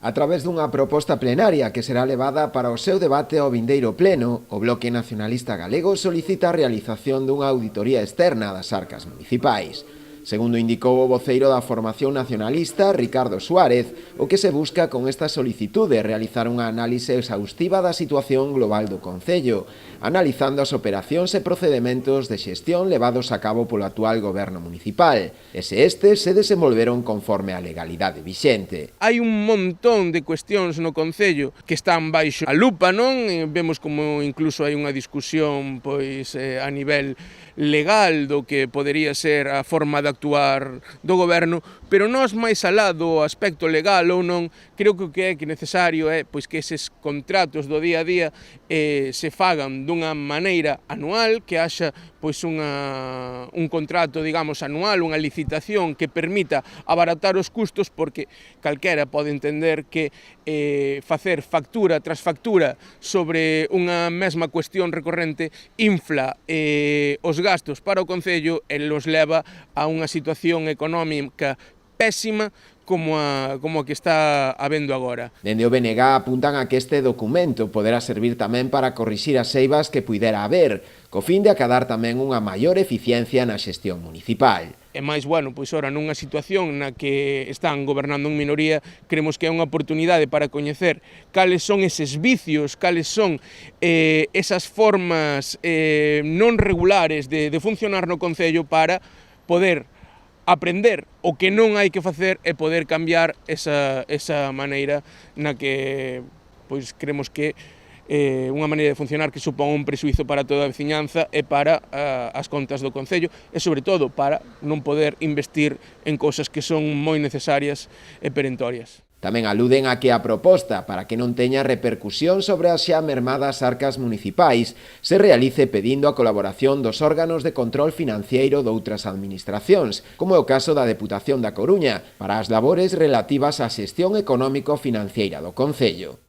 A través dunha proposta plenaria que será levada para o seu debate ao vindeiro pleno, o Bloque Nacionalista Galego solicita a realización dunha auditoría externa das arcas municipais. Segundo indicou o voceiro da formación nacionalista, Ricardo Suárez, o que se busca con esta solicitude realizar unha análise exhaustiva da situación global do concello, analizando as operacións e procedementos de xestión levados a cabo polo actual goberno municipal, e se estes se desenvolveron conforme a legalidade vixente. Hai un montón de cuestións no concello que están baixo a lupa, non? Vemos como incluso hai unha discusión a nivel legal do que podería ser a forma de actuar do goberno, pero nós máis alá do aspecto legal ou non, creo que o que é necesario é que eses contratos do día a día se fagan dunha maneira anual, que haxa un contrato, digamos, anual, unha licitación que permita abaratar os custos, porque calquera pode entender que facer factura tras factura sobre unha mesma cuestión recorrente infla os gastos para o concello e los leva a unha situación económica pésima como a que está habendo agora. Dende o BNG apuntan a que este documento poderá servir tamén para corrixir as eivas que puidera haber, co fin de acadar tamén unha maior eficiencia na xestión municipal. E máis, ora nunha situación na que están gobernando en minoría, creemos que é unha oportunidade para coñecer cales son eses vicios, cales son esas formas non regulares de funcionar no concello para poder aprender o que non hai que facer e poder cambiar esa maneira na que creemos que unha maneira de funcionar que supón un prexuízo para toda a veciñanza e para as contas do concello e, sobre todo, para non poder investir en cousas que son moi necesarias e perentorias. Tamén aluden a que a proposta, para que non teña repercusión sobre as xa mermadas arcas municipais, se realice pedindo a colaboración dos órganos de control financiero doutras administracións, como é o caso da Deputación da Coruña, para as labores relativas á xestión económico-financiera do concello.